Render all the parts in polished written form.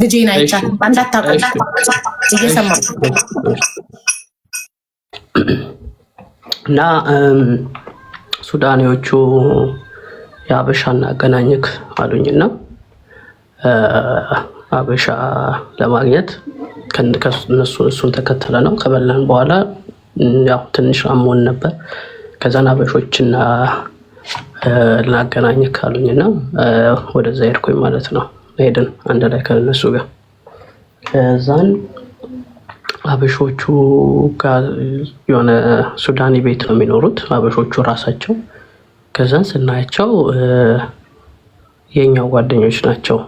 ልጄን አይቻልም እንዳታውቁ እየሰማሁ እና ሱዳኔዎቹ የአበሻና አገናኝክ አሉኝና አበሻ ለማግኘት ከነሱ እሱን ተከተለ ነው። ከበላን በኋላ ያው ትንሽ አሞን ነበር። ከዛን አበሾችና ላገናኝክ አሉኝና ወደዛ ሄድኩኝ ማለት ነው። ሄድን አንድ ላይ ከነሱ ጋር። ከዛን አበሾቹ ጋር የሆነ ሱዳኒ ቤት ነው የሚኖሩት አበሾቹ ራሳቸው። ከዛን ስናያቸው የኛው ጓደኞች ናቸው።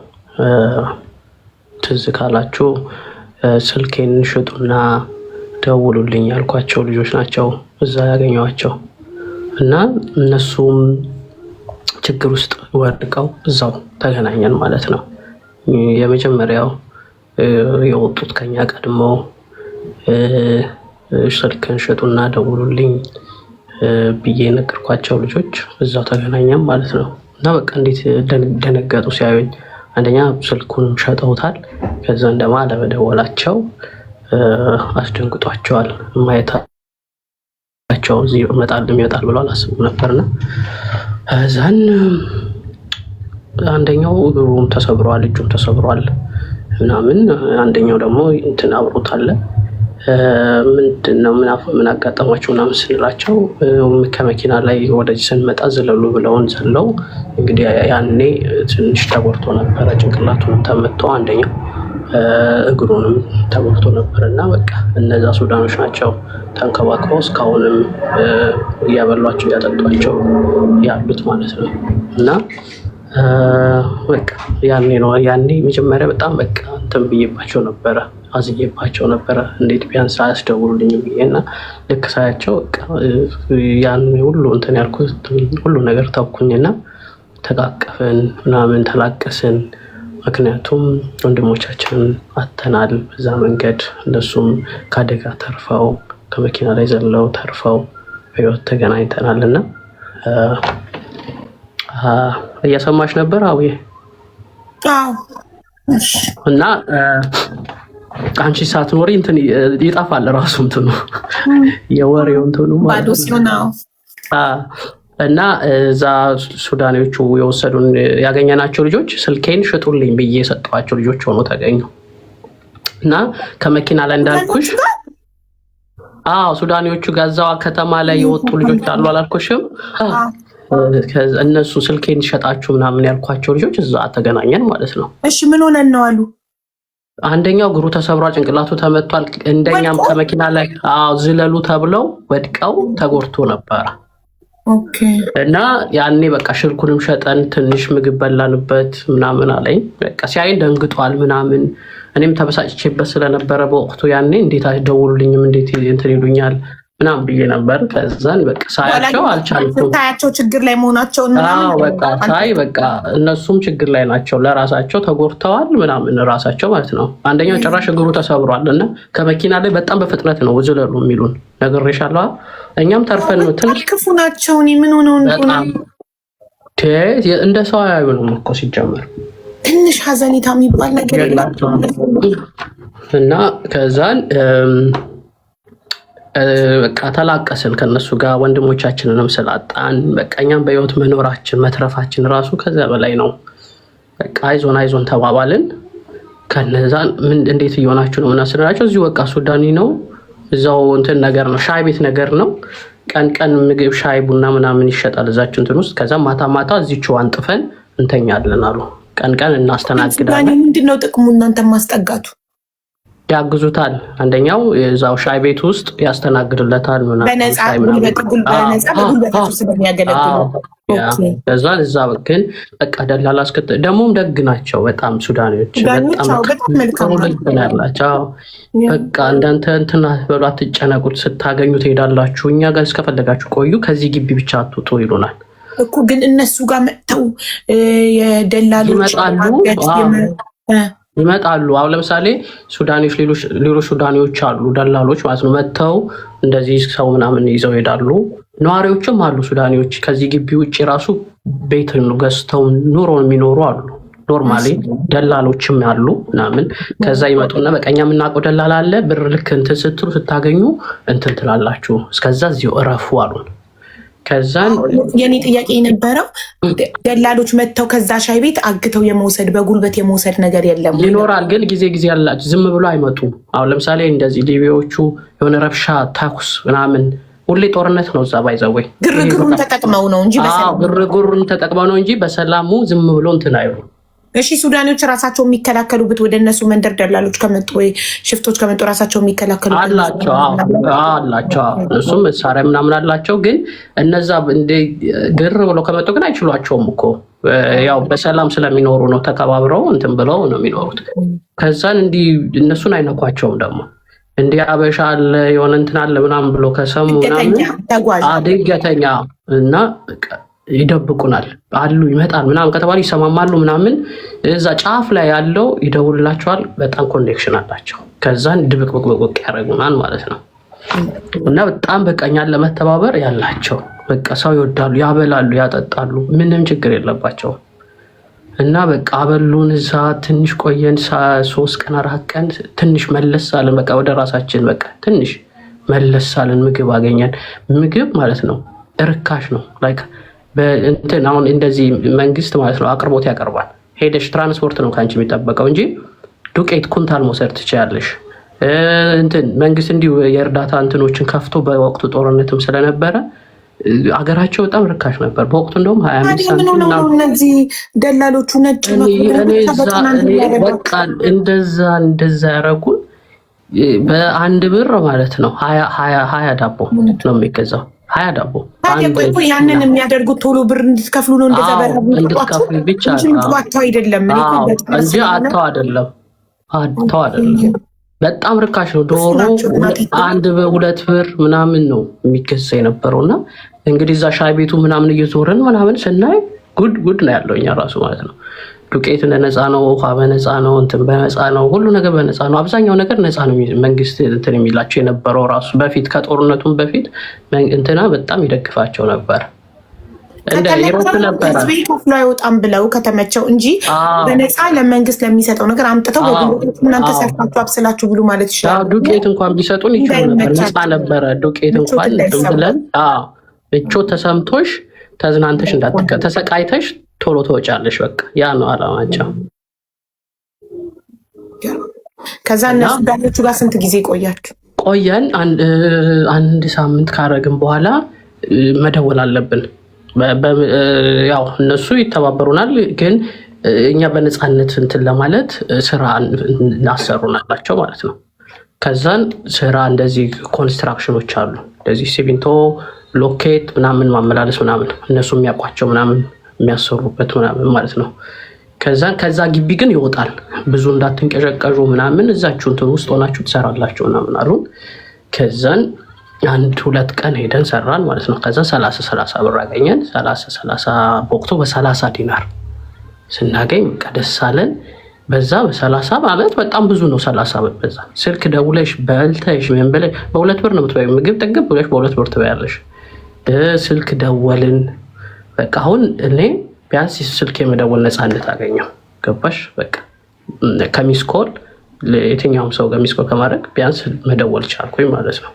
ትዝ ካላችሁ ስልኬን ሽጡና ደውሉልኝ ያልኳቸው ልጆች ናቸው እዛ ያገኘዋቸው። እና እነሱም ችግር ውስጥ ወድቀው እዛው ተገናኘን ማለት ነው። የመጀመሪያው የወጡት ከኛ ቀድመው ስልክን ሽጡና ደውሉልኝ ብዬ ነገርኳቸው ልጆች እዛው ተገናኘን ማለት ነው። እና በቃ እንዴት ደነገጡ ሲያዩኝ። አንደኛ ስልኩንም ሸጠውታል። ከዛ እንደማ ለመደወላቸው አስደንግጧቸዋል። ማየታቸው እዚህ ይመጣል ብሎ አላስቡ ነበርና እዛን አንደኛው እግሩም ተሰብሯል፣ እጁም ተሰብሯል ምናምን። አንደኛው ደግሞ እንትን አብሮታል። ምንድነው ምን አጋጠማችሁ ምናምን ስንላቸው ከመኪና ላይ ወደዚህ ስንመጣ ዘለሉ ብለውን ዘለው እንግዲህ ያኔ ትንሽ ተጎድቶ ነበረ። ጭንቅላቱንም ተመቶ አንደኛው እግሩንም ተጎድቶ ነበርና በቃ እነዛ ሱዳኖች ናቸው ተንከባክበው እስካሁንም እያበሏቸው እያጠጧቸው ያሉት ማለት ነው። እና በቃ ያኔ መጀመሪያ በጣም በቃ እንትን ብዬባቸው ነበረ፣ አዝኜባቸው ነበረ። እንዴት ቢያንስ አያስደውሉልኝ ብዬና ልክ ሳያቸው ያን ሁሉ እንትን ያልኩት ሁሉ ነገር ተውኩኝና ተቃቀፍን ምናምን ተላቀስን። ምክንያቱም ወንድሞቻችንን አተናል በዛ መንገድ። እነሱም ከአደጋ ተርፈው ከመኪና ላይ ዘለው ተርፈው በህይወት ተገናኝተናልና እየሰማሽ ነበር? አዎ። እና አንቺ ሳትኖሪ እንትን ይጠፋል ራሱ እንትኑ የወሬው እንትኑ ማለት ነው። እና እዛ ሱዳኔዎቹ የወሰዱን ያገኘናቸው ልጆች ስልኬን ሽጡልኝ ብዬ የሰጠኋቸው ልጆች ሆኖ ተገኙ። እና ከመኪና ላይ እንዳልኩሽ ሱዳኔዎቹ ጋዛዋ ከተማ ላይ የወጡ ልጆች አሉ አላልኩሽም? እነሱ ስልኬን ሸጣችሁ ምናምን ያልኳቸው ልጆች እዛ ተገናኘን ማለት ነው። እሺ ምን ሆነን ነው አሉ? አንደኛው እግሩ ተሰብሯል፣ ጭንቅላቱ ተመቷል። እንደኛም ከመኪና ላይ ዝለሉ ተብለው ወድቀው ተጎድቶ ነበረ። ኦኬ። እና ያኔ በቃ ሽርኩንም ሸጠን ትንሽ ምግብ በላንበት ምናምን አለኝ። በቃ ሲያይን ደንግጧል ምናምን። እኔም ተበሳጭቼበት ስለነበረ በወቅቱ ያኔ እንዴት አይደውሉልኝም እንዴት እንትን ይሉኛል ምናምን ብዬ ነበር። ከዛን በቃ ሳያቸው አልቻልኩም። ታያቸው ችግር ላይ መሆናቸው በቃ ሳይ በቃ እነሱም ችግር ላይ ናቸው። ለራሳቸው ተጎድተዋል ምናምን ራሳቸው ማለት ነው። አንደኛው ጭራሽ እግሩ ተሰብሯል እና ከመኪና ላይ በጣም በፍጥነት ነው ዝለሉ የሚሉን ነግሬሻለሁ። እኛም ተርፈን ነው። ትንሽ ክፉ ናቸው። እኔ ምን ሆነው እንደ ሰው አያዩንም እኮ ሲጀመር ትንሽ ሀዘኔታ የሚባል ነገር የላቸውም። እና ከዛን በቃ ተላቀስን ከነሱ ጋር ወንድሞቻችንንም ስላጣን በቃ እኛም በህይወት መኖራችን መትረፋችን ራሱ ከዛ በላይ ነው። በቃ አይዞን ተባባልን። ከነዛን ምን እንዴት እየሆናችሁ ነው ምናምን ስንላቸው እዚሁ በቃ ሱዳኒ ነው እዛው እንትን ነገር ነው ሻይ ቤት ነገር ነው። ቀን ምግብ ሻይ ቡና ምናምን ይሸጣል እዛች እንትን ውስጥ። ከዛ ማታ እዚህው አንጥፈን እንተኛለን አሉ። ቀን እናስተናግዳለን። ምንድነው ጥቅሙ እናንተ ማስጠጋቱ? ያግዙታል። አንደኛው እዛው ሻይ ቤት ውስጥ ያስተናግድለታል ምናምን በነፃ ስለሚያገለግሉ ከዛ እዛ ግን በቃ ደላላ ደግሞም ደግ ናቸው በጣም ሱዳኔዎች። በጣም ያላቸው በቃ እንዳንተ እንትና በሉ አትጨነቁት፣ ስታገኙ ትሄዳላችሁ፣ እኛ ጋር እስከፈለጋችሁ ቆዩ፣ ከዚህ ግቢ ብቻ አትውጡ ይሉናል እኮ። ግን እነሱ ጋር መጥተው የደላሎች ይመጣሉ። አሁን ለምሳሌ ሱዳኔዎች ሌሎች ሱዳኔዎች አሉ ደላሎች ማለት ነው። መጥተው እንደዚህ ሰው ምናምን ይዘው ይሄዳሉ። ነዋሪዎችም አሉ ሱዳኔዎች ከዚህ ግቢ ውጭ ራሱ ቤት ገዝተው ኑሮ የሚኖሩ አሉ። ኖርማሊ ደላሎችም ያሉ ምናምን ከዛ ይመጡና በቀኛ የምናውቀው ደላላ አለ ብር ልክ እንትን ስትሉ ስታገኙ እንትን ትላላችሁ እስከዛ እዚሁ እረፉ አሉን። ከዛን የኔ ጥያቄ የነበረው ደላሎች መጥተው ከዛ ሻይ ቤት አግተው የመውሰድ በጉልበት የመውሰድ ነገር የለም? ይኖራል፣ ግን ጊዜ ያላችሁ ዝም ብሎ አይመጡም። አሁን ለምሳሌ እንደዚህ ሊቢያዎቹ የሆነ ረብሻ ታኩስ ምናምን ሁሌ ጦርነት ነው እዛ ባይዘወይ ግርግሩን ተጠቅመው ነው እንጂ ግርግሩን ተጠቅመው ነው እንጂ በሰላሙ ዝም ብሎ እንትን አይሉ። እሺ ሱዳኖች ራሳቸው የሚከላከሉበት ወደ እነሱ መንደር ደላሎች ከመጡ ወይ ሽፍቶች ከመጡ ራሳቸው የሚከላከሉ አላቸው። እሱም መሳሪያ ምናምን አላቸው። ግን እነዛ እንደ ግር ብለው ከመጡ ግን አይችሏቸውም እኮ ያው በሰላም ስለሚኖሩ ነው። ተከባብረው እንትን ብለው ነው የሚኖሩት። ከዛን እንዲህ እነሱን አይነኳቸውም። ደግሞ እንዲህ አበሻ አለ የሆነ እንትን አለ ምናምን ብሎ ከሰሙ ድንገተኛ እና ይደብቁናል አሉ ይመጣል ምናምን ከተባሉ ይሰማማሉ ምናምን እዛ ጫፍ ላይ ያለው ይደውልላቸዋል። በጣም ኮኔክሽን አላቸው። ከዛን ድብቅብቅብቅ ያደርጉናል ማለት ነው። እና በጣም በቀኛን ለመተባበር ያላቸው በቃ ሰው ይወዳሉ፣ ያበላሉ፣ ያጠጣሉ፣ ምንም ችግር የለባቸውም። እና በቃ አበሉን። እዛ ትንሽ ቆየን 3 ቀን 4 ቀን ትንሽ መለስ አለን። በቃ ወደ ራሳችን በቃ ትንሽ መለስ አለን። ምግብ አገኘን። ምግብ ማለት ነው እርካሽ ነው። ላይክ በእንትን አሁን እንደዚህ መንግስት ማለት ነው አቅርቦት ያቀርባል። ሄደሽ ትራንስፖርት ነው ካንቺ የሚጠበቀው እንጂ ዱቄት ኩንታል መውሰድ ትችያለሽ። እንትን መንግስት እንዲሁ የእርዳታ እንትኖችን ከፍቶ በወቅቱ ጦርነትም ስለነበረ አገራቸው በጣም ርካሽ ነበር በወቅቱ። እንደውም 25 ሳንቲም ነው። እነዚህ ደላሎቹ ነጭ ነው በቃ እንደዛ ያረጉን። በአንድ ብር ማለት ነው 20 ዳቦ ነው የሚገዛው። 20 ዳቦ ያንን የሚያደርጉት ቶሎ ብር እንድትከፍሉ ነው። እንደዛ እንድትከፍሉ ብቻ አይደለም እንጂ አጥተው አይደለም። በጣም ርካሽ ነው። ዶሮ 1 ብር 2 ብር ምናምን ነው የሚገዛ የነበረውና እንግዲህ እዛ ሻይ ቤቱ ምናምን እየዞርን ምናምን ስናይ ጉድ ነው ያለው እኛ ራሱ ማለት ነው። ዱቄት ነፃ ነው፣ ውሃ በነፃ ነው፣ እንትን በነፃ ነው፣ ሁሉ ነገር በነፃ ነው። አብዛኛው ነገር ነፃ ነው። መንግስት እንትን የሚላቸው የነበረው ራሱ በፊት ከጦርነቱም በፊት እንትና በጣም ይደግፋቸው ነበር። እንደ ኢሮፕ ነበር ከፍሎ አይወጣም ብለው ከተመቸው እንጂ በነፃ ለመንግስት ለሚሰጠው ነገር አምጥተው በጉልበት እናንተ ሰርታችሁ አብስላችሁ ብሉ ማለት ይችላል። ዱቄት እንኳን ቢሰጡን ይችላል ነበር፣ ነፃ ነበረ። ዱቄት እንኳን ብለን ምቾት ተሰምቶሽ ተዝናንተሽ ተሰቃይተሽ ቶሎ ተወጫለሽ። በቃ ያ ነው አላማቸው። ከዛ እነሱ ዳኞቹ ጋር ስንት ጊዜ ቆያችሁ? ቆየን። 1 ሳምንት ካረግን በኋላ መደወል አለብን። ያው እነሱ ይተባበሩናል፣ ግን እኛ በነፃነት እንትን ለማለት ስራ እናሰሩናላቸው ማለት ነው። ከዛን ስራ እንደዚህ ኮንስትራክሽኖች አሉ፣ እንደዚህ ሲሚንቶ ሎኬት ምናምን ማመላለስ ምናምን እነሱ የሚያውቋቸው ምናምን የሚያሰሩበት ምናምን ማለት ነው። ከዛ ግቢ ግን ይወጣል፣ ብዙ እንዳትንቀዠቀዡ ምናምን እዛችሁ እንትን ውስጥ ሆናችሁ ትሰራላችሁ ምናምን አሉን። ከዛን 1-2 ቀን ሄደን ሰራን ማለት ነው። ከዛ 30 ብር አገኘን። 30 በወቅቱ በ30 ዲናር ስናገኝ በቃ ደስ አለን። በዛ በ30 ማለት በጣም ብዙ ነው። 30 ብር በዛ ስልክ ደውለሽ በልተሽ ምን ብለሽ በ2 ብር ነው የምትበይው። ምግብ ጠግብ ብለሽ በ2 ብር ትበያለሽ። ስልክ ደወልን። በቃ አሁን እኔ ቢያንስ ስልክ የመደወል ነፃነት አገኘው። ገባሽ? በቃ ከሚስኮል የትኛውም ሰው ጋር ሚስኮል ከማድረግ ቢያንስ መደወል ቻልኩኝ ማለት ነው።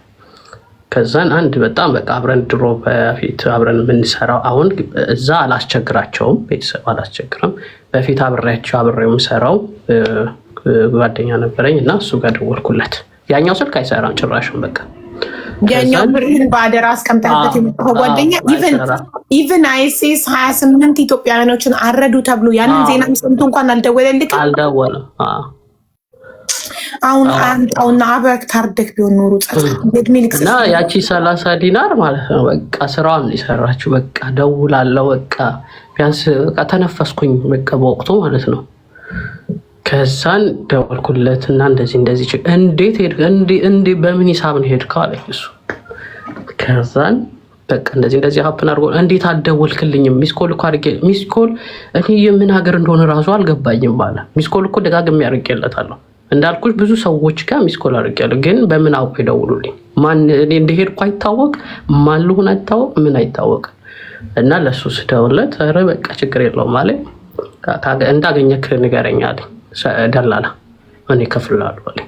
ከዛን አንድ በጣም በቃ አብረን ድሮ በፊት አብረን የምንሰራው አሁን እዛ አላስቸግራቸውም፣ ቤተሰብ አላስቸግርም። በፊት አብሬው የምሰራው ጓደኛ ነበረኝ እና እሱ ጋር ደወልኩለት። ያኛው ስልክ አይሰራም ጭራሽም። በቃ ያኛው ብርህን በአደራ አስቀምጠበት የመጣው ጓደኛ ኢቨን አይሲስ 28 ኢትዮጵያውያኖችን አረዱ ተብሎ ያንን ዜና ሰምቶ እንኳን አልደወለልክም? አልደወለም። አሁን አንጣውና አበክ ታርደክ ቢሆን ኖሩ እና ያቺ 30 ዲናር ማለት ነው በቃ ስራዋን ይሰራችሁ። በቃ ደውላለሁ። በቃ ቢያንስ በቃ ተነፈስኩኝ በቃ በወቅቱ ማለት ነው። ከዛን ደወልኩለትና እንደዚህ እንዴት ሄድክ? እንዴ በምን ሂሳብ ነው ሄድከው አለኝ እሱ። ከዛን በቃ እንደዚህ ሀፕን አድርጎ እንዴት አልደወልክልኝም? ሚስኮል እኮ አድርጌ ሚስኮል እኔ የምን ሀገር እንደሆነ ራሱ አልገባኝም ባለ ሚስኮል እኮ ደጋግሜ አድርጌለታለሁ። እንዳልኩሽ ብዙ ሰዎች ጋር ሚስኮል አድርጌያለሁ፣ ግን በምን አውቆ ይደውሉልኝ? ማን እኔ እንደሄድኩ አይታወቅ፣ ማን ልሁን አይታወቅ፣ ምን አይታወቅ። እና ለሱ ስደውልለት ኧረ በቃ ችግር የለውም አለኝ። እንዳገኘክ ንገረኝ አለኝ ደላላ። እኔ እከፍልሃለሁ አለኝ።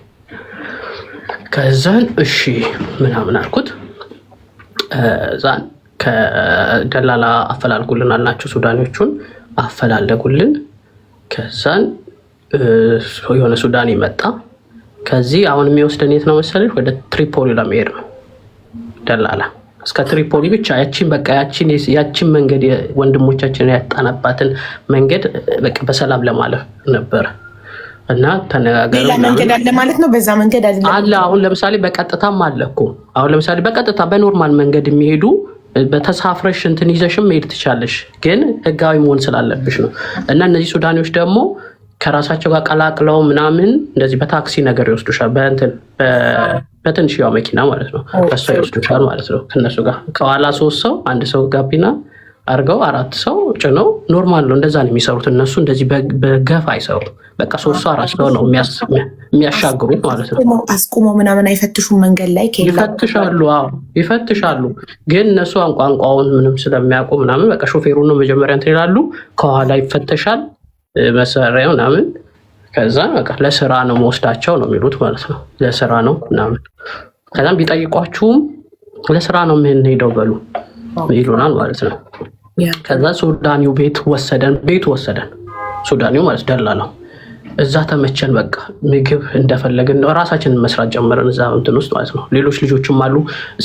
ከዛን እሺ ምናምን አልኩት። ዛን ከደላላ አፈላልጉልን አልናቸው። ሱዳኖቹን አፈላለጉልን። ከዛን የሆነ ሱዳን መጣ። ከዚህ አሁን የሚወስደን የት ነው መሰለሽ? ወደ ትሪፖሊ ለመሄድ ነው ደላላ። እስከ ትሪፖሊ ብቻ ያቺን መንገድ ወንድሞቻችን ያጣናባትን መንገድ በቃ በሰላም ለማለፍ ነበረ እና ተነጋገሩ። ሌላ መንገድ አለ ማለት ነው። በዛ መንገድ አለ። አሁን ለምሳሌ በቀጥታም አለ እኮ። አሁን ለምሳሌ በቀጥታ በኖርማል መንገድ የሚሄዱ በተሳፍረሽ እንትን ይዘሽም መሄድ ትቻለሽ፣ ግን ህጋዊ መሆን ስላለብሽ ነው። እና እነዚህ ሱዳኔዎች ደግሞ ከራሳቸው ጋር ቀላቅለው ምናምን እንደዚህ በታክሲ ነገር ይወስዱሻል። በትንሽዋ መኪና ማለት ነው። ከሷ ይወስዱሻል ማለት ነው። ከነሱ ጋር ከኋላ 3 ሰው 1 ሰው ጋቢና አርገው 4 ሰው ጭነው ኖርማል ነው። እንደዛ ነው የሚሰሩት እነሱ። እንደዚህ በገፍ አይሰሩ። በቃ 3 ሰው 4 ሰው ነው የሚያሻግሩት ማለት ነው። አስቁመው ምናምን አይፈትሹም መንገድ ላይ ይፈትሻሉ። አዎ ይፈትሻሉ። ግን እነሱ ቋንቋውን ምንም ስለሚያውቁ ምናምን በቃ ሾፌሩ ነው መጀመሪያ እንትን ይላሉ። ከኋላ ይፈተሻል መሳሪያ ምናምን። ከዛ በቃ ለስራ ነው መወስዳቸው ነው የሚሉት ማለት ነው። ለስራ ነው ምናምን። ከዛም ቢጠይቋችሁም ለስራ ነው የምንሄደው በሉ ይሉናል ማለት ነው። ከዛ ሱዳኒው ቤት ወሰደን ሱዳኒው ማለት ደላላው። እዛ ተመቸን። በቃ ምግብ እንደፈለግን ራሳችንን መስራት ጀመረን እዛ እንትን ውስጥ ማለት ነው። ሌሎች ልጆችም አሉ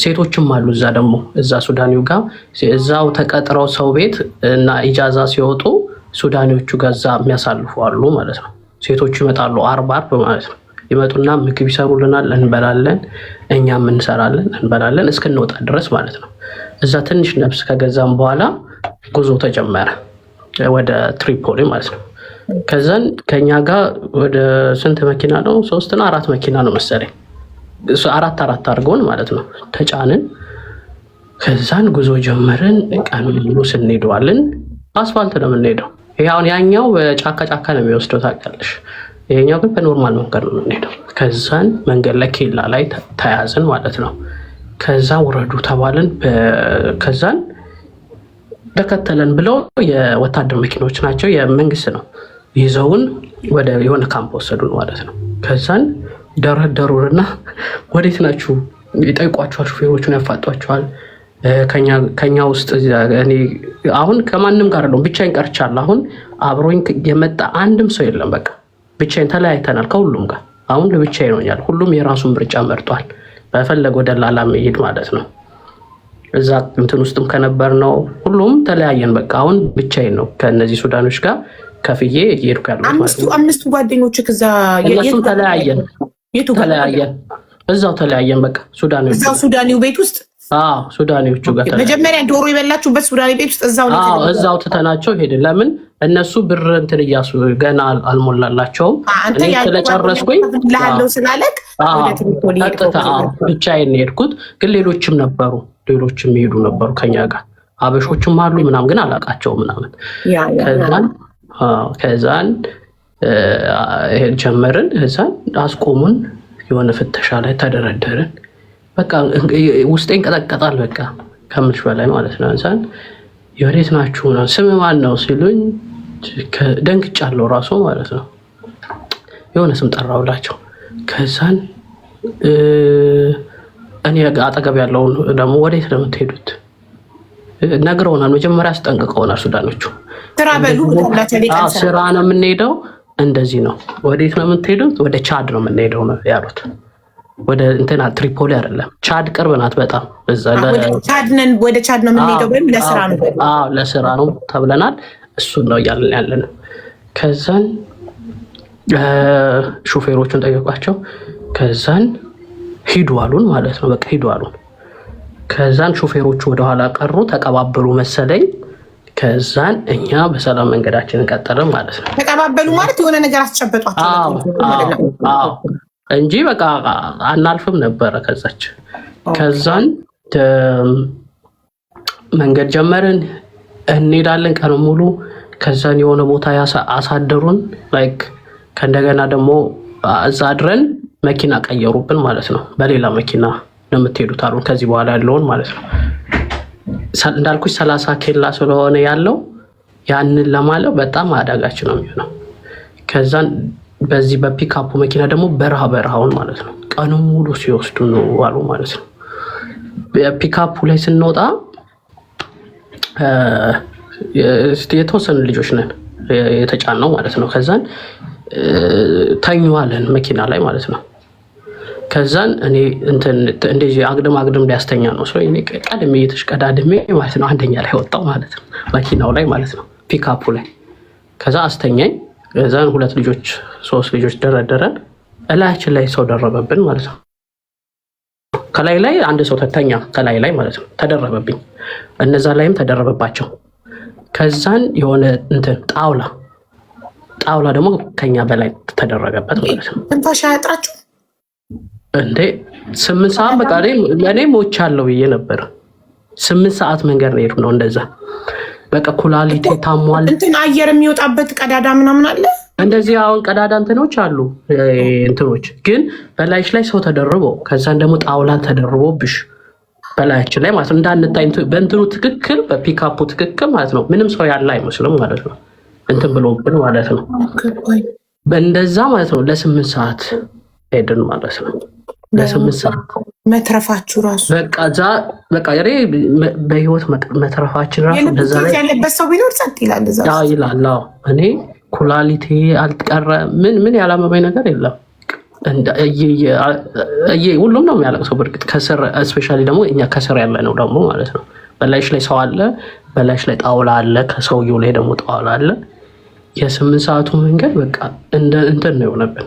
ሴቶችም አሉ እዛ ደግሞ እዛ ሱዳኒው ጋር እዛው ተቀጥረው ሰው ቤት እና ኢጃዛ ሲወጡ ሱዳኒዎቹ ጋዛ የሚያሳልፉ አሉ ማለት ነው። ሴቶቹ ይመጣሉ አርብ ማለት ነው። ይመጡና ምግብ ይሰሩልናል፣ እንበላለን፣ እኛም እንሰራለን፣ እንበላለን እስክንወጣ ድረስ ማለት ነው። እዛ ትንሽ ነፍስ ከገዛም በኋላ ጉዞ ተጀመረ ወደ ትሪፖሊ ማለት ነው። ከዛን ከኛ ጋር ወደ ስንት መኪና ነው? 3 እና 4 መኪና ነው መሰለኝ። 4 አድርገውን ማለት ነው ተጫንን። ከዛን ጉዞ ጀመርን። ቀን ሙሉ ስንሄደዋለን። አስፋልት ነው የምንሄደው። ይሄ አሁን ያኛው ጫካ ነው የሚወስደው ታውቂያለሽ። ይሄኛው ግን በኖርማል መንገድ ነው የምንሄደው። ከዛን መንገድ ላይ ኬላ ላይ ተያዝን ማለት ነው። ከዛ ውረዱ ተባልን። ከዛን ተከተለን ብለው የወታደር መኪኖች ናቸው የመንግስት ነው ይዘውን ወደ የሆነ ካምፕ ወሰዱን ማለት ነው። ከዛን ደረደሩና ወዴት ናችሁ ይጠይቋቸዋል። ሹፌሮቹን ያፋጧቸዋል። ከኛ ውስጥ እኔ አሁን ከማንም ጋር ነው ብቻዬን ቀርቻለሁ። አሁን አብሮኝ የመጣ አንድም ሰው የለም። በቃ ብቻዬን ተለያይተናል ከሁሉም ጋር። አሁን ለብቻዬ ነኛል። ሁሉም የራሱን ምርጫ መርጧል። በፈለገው ደላላ መሄድ ማለት ነው። እዛ እንትን ውስጥም ከነበር ነው ሁሉም ተለያየን። በቃ አሁን ብቻዬን ነው ከነዚህ ሱዳኖች ጋር ከፍዬ እየሄድኩ ያለው ማለት ነው። አምስቱ ጓደኞች ከዛ እነሱም ተለያየን። እዛው ተለያየን። በቃ ሱዳኖች እዛው ሱዳኒው ቤት ውስጥ ሱዳኔዎቹ ጋር መጀመሪያ ዶሮ የበላችሁበት ሱዳኔ ቤት ውስጥ እዛው ትተናቸው ሄድን። ለምን እነሱ ብር እንትን እያሱ ገና አልሞላላቸውም። እኔ ስለጨረስኩኝ ስላለቅ ብቻዬን ሄድኩት። ግን ሌሎችም ይሄዱ ነበሩ ከኛ ጋር አበሾችም አሉ ምናምን፣ ግን አላቃቸውም ምናምን። ከዛን ጀመርን። ከዛን አስቆሙን። የሆነ ፍተሻ ላይ ተደረደርን። በቃ ውስጤ እንቀጠቀጣል። በቃ ከምልሽ በላይ ማለት ነው። እዛን የወዴት ናችሁ ነው ስም ማን ነው ሲሉኝ ደንግጫለሁ ራሱ ማለት ነው። የሆነ ስም ጠራውላቸው። ከዛን እኔ አጠገብ ያለውን ደግሞ ወዴት ነው የምትሄዱት ነግረውናል። መጀመሪያ አስጠንቅቀውናል ሱዳኖቹ። ስራ ነው የምንሄደው፣ እንደዚህ ነው። ወዴት ነው የምትሄዱት? ወደ ቻድ ነው የምንሄደው ነው ያሉት። ወደ እንትና ትሪፖሊ አይደለም፣ ቻድ ቅርብ ናት በጣም። ወደ ቻድ ነው የምንሄደው ወይም ለስራ ነው? ለስራ ነው ተብለናል። እሱን ነው እያልን ያለን። ከዛን ሹፌሮቹን ጠየቋቸው። ከዛን ሂዱ አሉን ማለት ነው። በቃ ሂዱ አሉን። ከዛን ሹፌሮቹ ወደኋላ ቀሩ፣ ተቀባበሉ መሰለኝ። ከዛን እኛ በሰላም መንገዳችንን ቀጠልን ማለት ነው። ተቀባበሉ ማለት የሆነ ነገር አስጨበጧቸው እንጂ በቃ አናልፍም ነበረ። ከዛን መንገድ ጀመርን፣ እንሄዳለን ቀን ሙሉ። ከዛን የሆነ ቦታ አሳደሩን። ላይክ ከእንደገና ደግሞ እዛ አድረን መኪና ቀየሩብን ማለት ነው። በሌላ መኪና ነው የምትሄዱት አሉን፣ ከዚህ በኋላ ያለውን ማለት ነው። እንዳልኩሽ 30 ኬላ ስለሆነ ያለው ያንን ለማለው በጣም አዳጋች ነው የሚሆነው። ከዛን በዚህ በፒካፑ መኪና ደግሞ በረሃውን ማለት ነው ቀኑን ሙሉ ሲወስዱ ነው ዋሉ ማለት ነው። ፒካፑ ላይ ስንወጣ የተወሰኑ ልጆች ነን የተጫነው ማለት ነው። ከዛን ተኙዋለን መኪና ላይ ማለት ነው። ከዛን እኔ እንደዚህ አግድም ሊያስተኛ ነው ሰው እኔ ቀድሜ የተሽቀዳድሜ ማለት ነው አንደኛ ላይ ወጣው ማለት ነው መኪናው ላይ ማለት ነው ፒካፑ ላይ። ከዛ አስተኛኝ። ከዛን 3 ልጆች ደረደረን። እላያችን ላይ ሰው ደረበብን ማለት ነው። ከላይ ላይ አንድ ሰው ተተኛ ከላይ ላይ ማለት ነው ተደረበብኝ። እነዛ ላይም ተደረበባቸው። ከዛን የሆነ ጣውላ ደግሞ ከኛ በላይ ተደረገበት ማለት ነው። ትንፋሽ አያጥራችሁ እንዴ? 8 ሰዓት በቃ እኔ ሞቻለሁ ብዬ ነበር። 8 ሰዓት መንገድ ነው የሄድኩት ነው እንደዛ በቃ ኩላሊቴ ታሟል። አየር የሚወጣበት ቀዳዳ ምናምን አለ እንደዚህ አሁን ቀዳዳ እንትኖች አሉ ግን በላይሽ ላይ ሰው ተደርቦ ከዛን ደግሞ ጣውላ ተደርቦብሽ በላያችን ላይ ማለት ነው እንዳንታይ በእንትኑ ትክክል በፒካፑ ትክክል ማለት ነው ምንም ሰው ያለ አይመስልም ማለት ነው ብሎብን ማለት ነው። በእንደዛ ማለት ነው ለ8 ሰዓት ሄድን ማለት ነው። ለ8 ሰዓት መትረፋችሁ ራሱ በቃ በህይወት መትረፋችን ራሱ እንደዛ ላይ ያለበት ሰው ቢኖር ጸጥ ይላል እዛ ይላል። እኔ ኩላሊቴ አልቀረ ምን ያላመመኝ ነገር የለም። ሁሉም ነው የሚያለቅሰው በርግጥ ከስር ስፔሻሊ ደግሞ እኛ ከስር ያለ ነው ደግሞ ማለት ነው። በላይሽ ላይ ሰው አለ፣ በላይሽ ላይ ጣውላ አለ፣ ከሰውየው ላይ ደግሞ ጣውላ አለ። የ8 ሰዓቱ መንገድ በቃ እንትን ነው የሆነብን።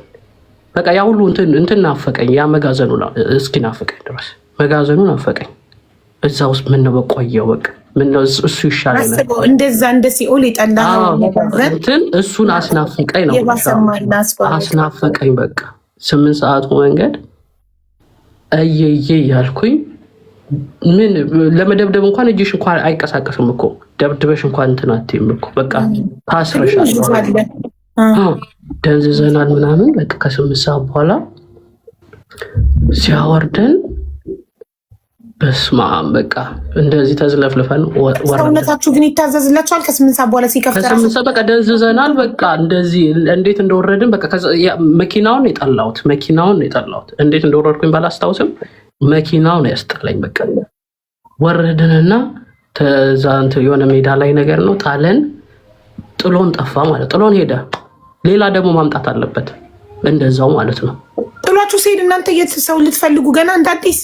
በቃ ያ ሁሉ እንትን ናፈቀኝ። ያ መጋዘኑ እስኪ ናፈቀኝ ድረስ መጋዘኑ ናፈቀኝ። እዛ ውስጥ ምን ነው በቆየው በቃ ምን ነው እሱ ይሻላል እንደዛ እንደ ሲኦል ይጠላል እንትን እሱን አስናፈቀኝ ነው አስናፈቀኝ በቃ 8 ሰዓቱ መንገድ ያልኩኝ ምን ለመደብደብ እንኳን እጅሽ እንኳን አይቀሳቀስም እኮ ደብድበሽ እንኳን እንትን አትይም እኮ በቃ ታስረሻል። ደንዝዘናል ምናምን በቃ ከ8 ሰዓት በኋላ ሲያወርደን በስማ በቃ እንደዚህ ተዝለፍልፈን ሰውነታችሁ ግን ይታዘዝላችኋል። ከ8 ሰዓት በኋላ ሲከፍተራ ከ8 ሰዓት በቃ ደንዝዘናል። በቃ እንደዚህ እንዴት እንደወረድን በቃ መኪናውን የጠላሁት እንዴት እንደወረድኩኝ ባላስታውስም መኪናውን ያስጠላኝ። በቃ ወረድንና ተዛንት የሆነ ሜዳ ላይ ነገር ነው ጣለን። ጥሎን ጠፋ ማለት ጥሎን ሄደ። ሌላ ደግሞ ማምጣት አለበት እንደዛው ማለት ነው። ጥሏችሁ ሲሄድ እናንተ ሰው ልትፈልጉ ገና እንደ አዲስ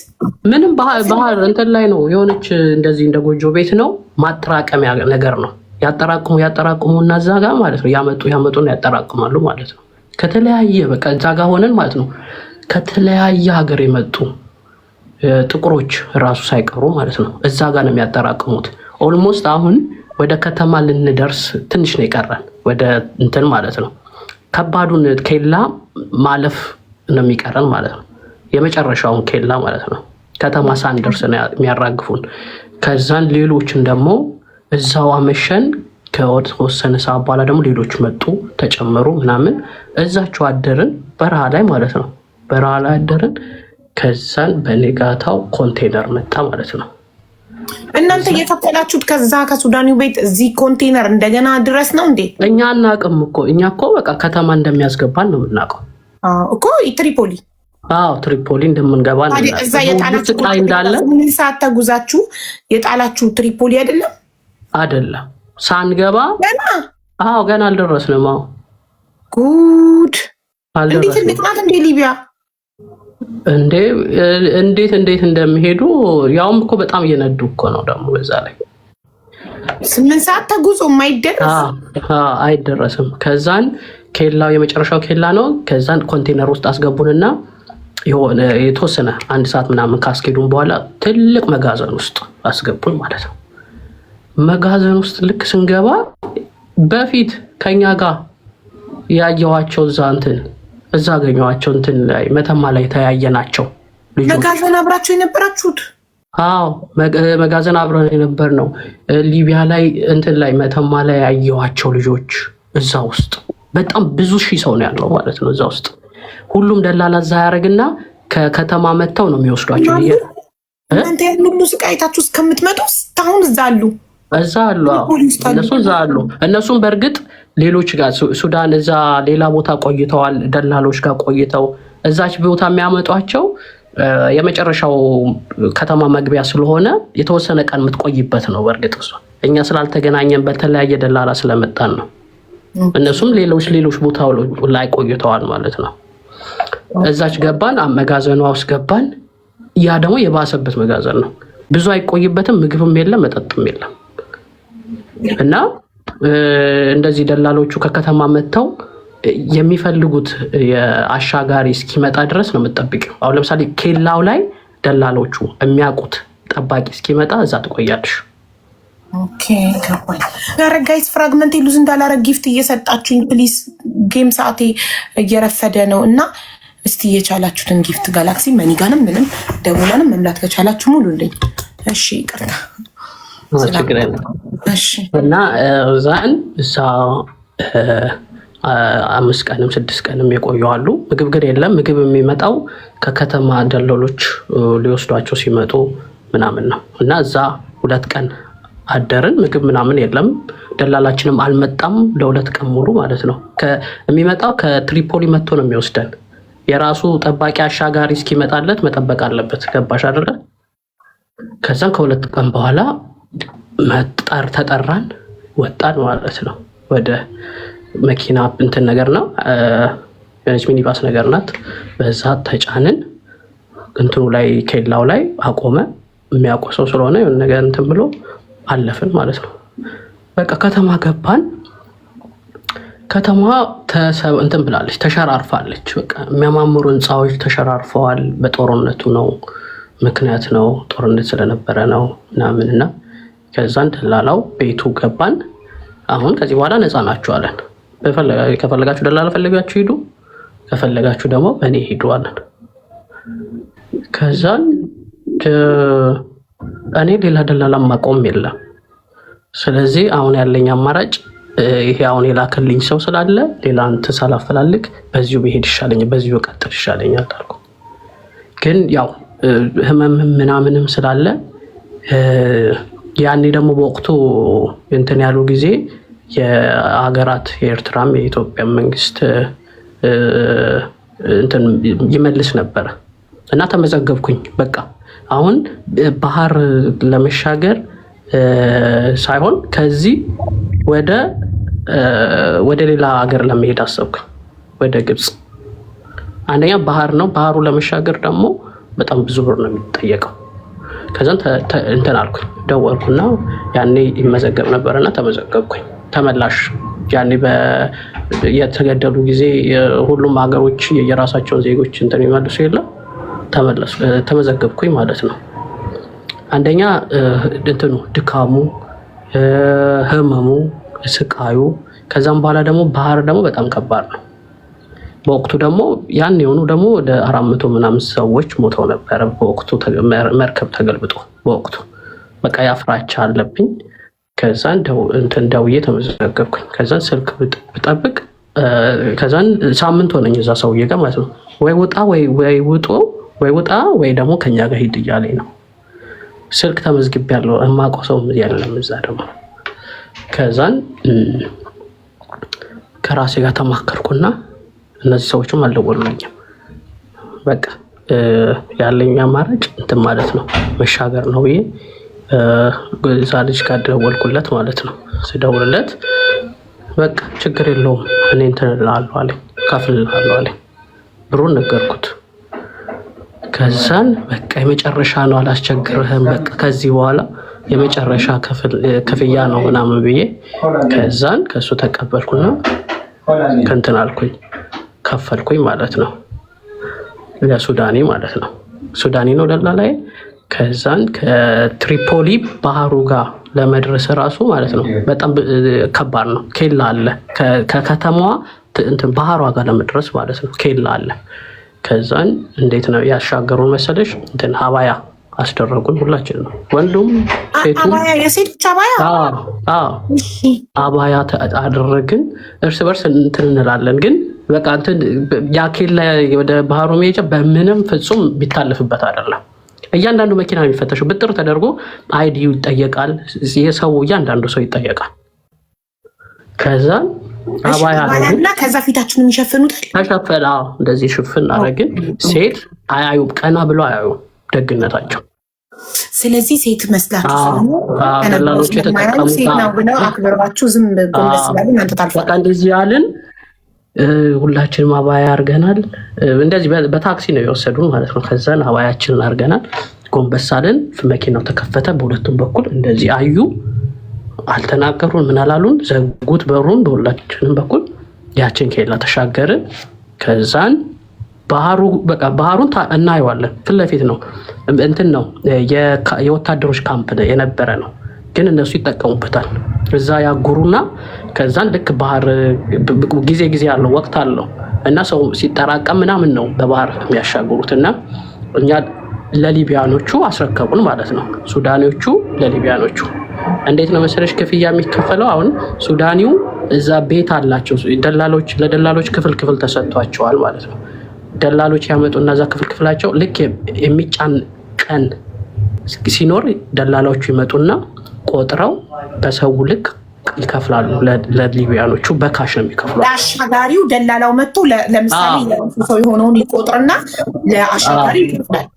ምንም ባህር እንትን ላይ ነው የሆነች እንደዚህ እንደ ጎጆ ቤት ነው ማጠራቀሚያ ነገር ነው። ያጠራቅሙና እዛ ጋር ማለት ነው ያመጡና ያጠራቅማሉ ማለት ነው። ከተለያየ በቃ እዛ ጋር ሆነን ማለት ነው ከተለያየ ሀገር የመጡ ጥቁሮች ራሱ ሳይቀሩ ማለት ነው እዛ ጋር ነው የሚያጠራቅሙት። ኦልሞስት አሁን ወደ ከተማ ልንደርስ ትንሽ ነው የቀረን ወደ እንትን ማለት ነው። ከባዱን ኬላ ማለፍ ነው የሚቀረን ማለት ነው። የመጨረሻውን ኬላ ማለት ነው ከተማ ሳንደርስ ነው የሚያራግፉን። ከዛን ሌሎችን ደግሞ እዛው አመሸን። ከወሰነ ሰዓት በኋላ ደግሞ ሌሎች መጡ ተጨመሩ ምናምን እዛቸው አደርን በረሃ ላይ ማለት ነው። በረሃ ላይ አደርን። ከዛን በነጋታው ኮንቴነር መጣ ማለት ነው። እናንተ እየከፈላችሁት ከዛ ከሱዳኒው ቤት እዚህ ኮንቴነር እንደገና ድረስ ነው እንዴ? እኛ አናውቅም እኮ እኛ እኮ በቃ ከተማ እንደሚያስገባን ነው የምናውቀው እኮ ትሪፖሊ ትሪፖሊ እንደምንገባ ነው። እዛ የጣላችሁ እንዳለ ምን ሰዓት ተጉዛችሁ የጣላችሁ ትሪፖሊ አይደለም ሳንገባ ገና አልደረስንም። ጉድ እንዴት ልቅናት እንዴ ሊቢያ እንዴት እንደሚሄዱ ያውም እኮ በጣም እየነዱ እኮ ነው ደግሞ በዛ ላይ 8 ሰዓት ተጉዞ አይደረስም። ከዛን ኬላው የመጨረሻው ኬላ ነው። ከዛን ኮንቴነር ውስጥ አስገቡንና የሆነ የተወሰነ 1 ሰዓት ምናምን ካስኬዱን በኋላ ትልቅ መጋዘን ውስጥ አስገቡን ማለት ነው። መጋዘን ውስጥ ልክ ስንገባ በፊት ከኛ ጋር ያየዋቸው እዛ አገኘዋቸው እንትን ላይ መተማ ላይ ተያየናቸው ልጆች። መጋዘን አብራችሁ የነበራችሁት? መጋዘን አብረን የነበር ነው። ሊቢያ ላይ እንትን ላይ መተማ ላይ ያየዋቸው ልጆች እዛ ውስጥ በጣም ብዙ ሺህ ሰው ነው ያለው ማለት ነው። እዛ ውስጥ ሁሉም ደላላ እዛ ያደርግና ከከተማ መጥተው ነው የሚወስዷቸው። እናንተ ያን ሁሉ ስቃይታችሁ እስከምትመጡ አሁን እዛ አሉ። እዛ አሉ። እነሱ እዛ አሉ። እነሱም በእርግጥ ሌሎች ጋር ሱዳን እዛ ሌላ ቦታ ቆይተዋል። ደላሎች ጋር ቆይተው እዛች ቦታ የሚያመጧቸው የመጨረሻው ከተማ መግቢያ ስለሆነ የተወሰነ ቀን የምትቆይበት ነው። በእርግጥ እሷ እኛ ስላልተገናኘን በተለያየ ደላላ ስለመጣን ነው። እነሱም ሌሎች ቦታ ላይ ቆይተዋል ማለት ነው። እዛች ገባን፣ መጋዘኗ ውስጥ ገባን። ያ ደግሞ የባሰበት መጋዘን ነው። ብዙ አይቆይበትም። ምግብም የለም መጠጥም የለም። እና እንደዚህ ደላሎቹ ከከተማ መጥተው የሚፈልጉት የአሻጋሪ እስኪመጣ ድረስ ነው የምትጠብቂው። አሁን ለምሳሌ ኬላው ላይ ደላሎቹ የሚያውቁት ጠባቂ እስኪመጣ እዛ ትቆያለሽ። ኦኬ ገባኝ። ኧረ ጋይስ ፍራግመንት ሉዝ እንዳላረግ ጊፍት እየሰጣችሁኝ ፕሊዝ። ጌም ሰዓቴ እየረፈደ ነው እና እስቲ የቻላችሁትን ጊፍት ጋላክሲ መኒጋንም ምንም ደቡላንም መምላት ከቻላችሁ ሙሉልኝ። እሺ ይቅርታ። እና እዛን እዛ 5 ቀንም 6 ቀንም የቆየዋሉ። ምግብ ግን የለም። ምግብ የሚመጣው ከከተማ ደላሎች ሊወስዷቸው ሲመጡ ምናምን ነው። እና እዛ 2 ቀን አደርን። ምግብ ምናምን የለም። ደላላችንም አልመጣም ለ2 ቀን ሙሉ ማለት ነው። የሚመጣው ከትሪፖሊ መጥቶ ነው የሚወስደን። የራሱ ጠባቂ አሻጋሪ እስኪመጣለት መጠበቅ አለበት። ገባሽ አይደለ? ከዛም ከ2 ቀን በኋላ ተጠራን፣ ወጣን ማለት ነው። ወደ መኪና እንትን ነገር ነው፣ ሚኒባስ ነገር ናት። በዛ ተጫንን። እንትኑ ላይ ኬላው ላይ አቆመ። የሚያቆሰው ስለሆነ የሆነ ነገር እንትን ብሎ አለፍን ማለት ነው። በቃ ከተማ ገባን። ከተማ እንትን ብላለች፣ ተሸራርፋለች። በቃ የሚያማምሩ ህንፃዎች ተሸራርፈዋል። በጦርነቱ ነው ምክንያት ነው፣ ጦርነት ስለነበረ ነው ምናምንና ከዛን ደላላው ቤቱ ገባን። አሁን ከዚህ በኋላ ነፃ ናችሁ አለን። ከፈለጋችሁ ደላላ ፈልጋችሁ ሂዱ፣ ከፈለጋችሁ ደግሞ እኔ ሂዱ አለን። ከዛን እኔ ሌላ ደላላ ማቆም የለም። ስለዚህ አሁን ያለኝ አማራጭ ይሄ አሁን የላከልኝ ሰው ስላለ ሌላ እንትን ሳላፈላልግ በዚሁ ብሄድ ይሻለኛል፣ በዚሁ ቀጥል ይሻለኛል አልኩ። ግን ያው ህመም ምናምንም ስላለ ያኔ ደግሞ በወቅቱ እንትን ያሉ ጊዜ የሀገራት የኤርትራም የኢትዮጵያ መንግስት እንትን ይመልስ ነበረ እና ተመዘገብኩኝ። በቃ አሁን ባህር ለመሻገር ሳይሆን ከዚህ ወደ ሌላ ሀገር ለመሄድ አሰብኩኝ፣ ወደ ግብጽ። አንደኛ ባህር ነው። ባህሩ ለመሻገር ደግሞ በጣም ብዙ ብር ነው የሚጠየቀው። ከዛን እንትን አልኩኝ፣ ደወልኩና ያኔ ይመዘገብ ነበርና ተመዘገብኩኝ። ተመላሽ ያኔ የተገደሉ ጊዜ ሁሉም ሀገሮች የራሳቸውን ዜጎች እንትን ይመልሱ የለም፣ ተመዘገብኩኝ ማለት ነው። አንደኛ እንትኑ ድካሙ፣ ህመሙ፣ ስቃዩ፣ ከዛም በኋላ ደግሞ ባህር ደግሞ በጣም ከባድ ነው። በወቅቱ ደግሞ ያን የሆኑ ደግሞ ወደ 400 ምናምን ሰዎች ሞተው ነበረ በወቅቱ መርከብ ተገልብጦ። በወቅቱ በቃ ያፍራቻ አለብኝ። ከዛን እንትን ደውዬ ተመዘገብኩኝ። ከዛን ስልክ ብጠብቅ ከዛን ሳምንት ሆነኝ እዛ ሰውዬ ጋር ማለት ነው። ወይ ውጣ ወይ ደግሞ ከኛ ጋር ሂድ እያለኝ ነው። ስልክ ተመዝግቤያለሁ፣ እማውቀው ሰው የለም እዛ ደግሞ። ከዛን ከራሴ ጋር ተማከርኩና እነዚህ ሰዎችም አልደወሉልኝም። በቃ ያለኝ አማራጭ እንትን ማለት ነው መሻገር ነው ብዬ እዛ ልጅ ጋር ደወልኩለት ማለት ነው። ስደውልለት በቃ ችግር የለውም እኔ እንትን እልሃለሁ አለኝ፣ እከፍልልሃለሁ አለኝ። ብሩን ነገርኩት። ከዛን በቃ የመጨረሻ ነው አላስቸግርህም፣ በቃ ከዚህ በኋላ የመጨረሻ ክፍያ ነው ምናምን ብዬ ከዛን ከሱ ተቀበልኩና ከእንትን አልኩኝ፣ ከፈልኩኝ ማለት ነው። ለሱዳኒ ማለት ነው። ሱዳኒ ነው ደላላዬ። ከዛን ከትሪፖሊ ባህሩ ጋር ለመድረስ ራሱ ማለት ነው በጣም ከባድ ነው። ኬላ አለ ከከተማዋ እንትን ባህሯ ጋር ለመድረስ ማለት ነው ኬላ አለ። ከዛን እንዴት ነው ያሻገሩን መሰለሽ? እንትን አባያ አስደረጉን ሁላችን ነው፣ ወንዱም ሴቱም። የሴቶች አባያ አባያ አደረግን። እርስ በርስ እንትን እንላለን ግን በቃ እንትን ያ ኬላ ወደ ባህሩ መሄጃ በምንም ፍጹም ቢታለፍበት አይደለም። እያንዳንዱ መኪና ነው የሚፈተሸው። ብጥር ተደርጎ አይዲዩ ይጠየቃል። የሰው እያንዳንዱ ሰው ይጠየቃል። ከዛ አባያ እና ከዛ ፊታችንን የሚሸፍኑታል። ተሸፈላ እንደዚህ ሽፍን አረግን። ሴት አያዩም፣ ቀና ብሎ አያዩም ደግነታቸው። ስለዚህ ሴት መስላችሁ ደላሎች የተጠቀሙት ሴት ነው ብለው አክብሯችሁ ዝም ጎንበስ ብላችሁ እናንተ ታልፋላችሁ። በቃ እንደዚህ ያልን ሁላችንም አባያ አርገናል። እንደዚህ በታክሲ ነው የወሰዱን ማለት ነው። ከዛን አባያችንን አርገናል፣ ጎንበስ አለን። መኪናው ተከፈተ። በሁለቱም በኩል እንደዚህ አዩ፣ አልተናገሩን፣ ምን አላሉን። ዘጉት በሩን በሁላችንም በኩል። ያችን ኬላ ተሻገርን። ከዛን ባህሩን እናየዋለን። ፊት ለፊት ነው እንትን ነው የወታደሮች ካምፕ የነበረ ነው፣ ግን እነሱ ይጠቀሙበታል። እዛ ያጉሩና ከዛን ልክ ባህር ጊዜ ያለው ወቅት አለው እና ሰው ሲጠራቀም ምናምን ነው በባህር የሚያሻግሩት። እና እኛ ለሊቢያኖቹ አስረከቡን ማለት ነው። ሱዳኔዎቹ ለሊቢያኖቹ እንዴት ነው መሰለሽ ክፍያ የሚከፈለው? አሁን ሱዳኒው እዛ ቤት አላቸው ለደላሎች ክፍል ተሰጥቷቸዋል ማለት ነው። ደላሎች ያመጡና እዛ ክፍላቸው ልክ የሚጫን ቀን ሲኖር ደላሎቹ ይመጡና ቆጥረው በሰው ልክ ይከፍላሉ። ለሊቢያኖቹ በካሽ ነው የሚከፍላሉ። ለአሻጋሪው ደላላው መጥቶ ለምሳሌ ሰው የሆነውን ይቆጥርና ለአሻጋሪ ይከፍላል።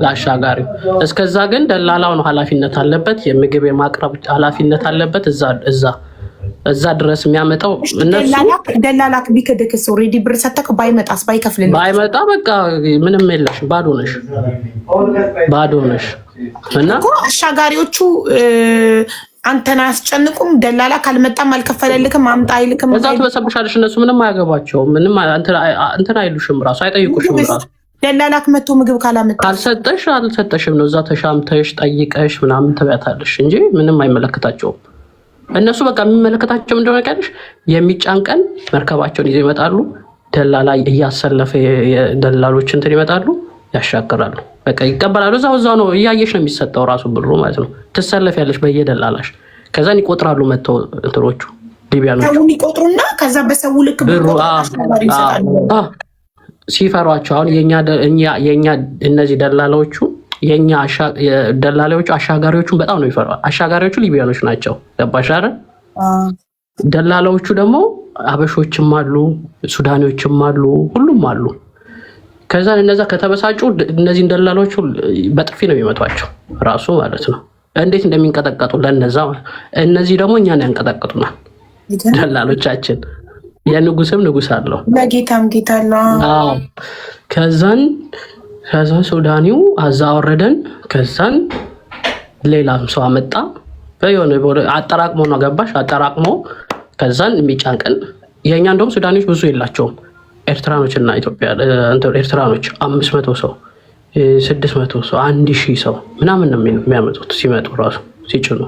ለአሻጋሪው። እስከዛ ግን ደላላው ነው ኃላፊነት አለበት፣ የምግብ የማቅረብ ኃላፊነት አለበት። እዛ ድረስ የሚያመጣው እነሱ። ደላላክ ቢከደክስ ኦልሬዲ ብር ሰተክ ባይመጣስ ባይከፍልልህ ባይመጣ በቃ ምንም የለሽ፣ ባዶ ነሽ። እና አሻጋሪዎቹ አንተን አያስጨንቁም። ደላላ ካልመጣም አልከፈለልክም አምጣ አይልክም። እዛ ትበሰብሻለሽ። እነሱ ምንም አያገባቸውም። ምንም እንትን አይሉሽም፣ ራሱ አይጠይቁሽም። ራሱ ደላላክ መጥቶ ምግብ ካላመጣ ካልሰጠሽ አልሰጠሽም ነው። እዛ ተሻምተሽ ጠይቀሽ ምናምን ትበያታለሽ እንጂ ምንም አይመለከታቸውም። እነሱ በቃ የሚመለከታቸው እንደሆነ ቀርሽ የሚጫን ቀን መርከባቸውን ይዘው ይመጣሉ። ደላላ እያሰለፈ ደላሎች እንትን ይመጣሉ፣ ያሻግራሉ። በቃ ይቀበላሉ። እዛው ነው እያየሽ ነው የሚሰጠው ራሱ ብሩ ማለት ነው። ትሰለፊያለሽ በየደላላሽ። ከዛን ይቆጥራሉ መተው እንትሮቹ ሊቢያኖቹ ይቆጥሩና ከዛ በሰው ልክ ብሩ ሲፈሯቸው አሁን የኛ እነዚህ ደላላዎቹ የኛ ደላላዎቹ አሻጋሪዎቹን በጣም ነው የሚፈሩ። አሻጋሪዎቹ ሊቢያኖች ናቸው። ገባሽ አይደል? ደላላዎቹ ደግሞ አበሾችም አሉ፣ ሱዳኔዎችም አሉ፣ ሁሉም አሉ። ከዛ እነዛ ከተበሳጩ እነዚህን ደላላዎቹ በጥፊ ነው የሚመቷቸው ራሱ ማለት ነው። እንዴት እንደሚንቀጠቀጡ ለነዛ። እነዚህ ደግሞ እኛን ያንቀጠቅጡናል ደላሎቻችን። የንጉስም ንጉስ አለው፣ ለጌታም ጌታ አለው። ከዛን ሱዳኒው አዛወረደን። ከዛን ሌላም ሰው አመጣ። በየሆነ አጠራቅሞ ነው ገባሽ? አጠራቅሞ ከዛን የሚጫንቀን የኛ እንደውም ሱዳኒዎች ብዙ የላቸውም። ኤርትራኖች እና ኢትዮጵያ ኤርትራኖች 500 ሰው 600 ሰው 1000 ሰው ምናምን ነው የሚያመጡት ሲመጡ ራሱ ሲጭኑ።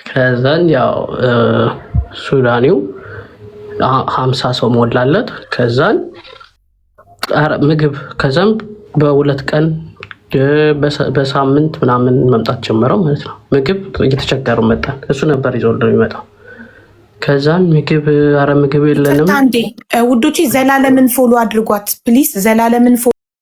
ከዛን ያው ሱዳኒው 50 ሰው ሞላለት። ከዛን ምግብ ከዛም በሁለት ቀን በሳምንት ምናምን መምጣት ጀመረው ማለት ነው። ምግብ እየተቸገሩ መጣን። እሱ ነበር ይዞልን የሚመጣው። ከዛን ምግብ የለንም። ውዶቼ ዘላለምን ፎሎ አድርጓት ፕሊስ። ዘላለምን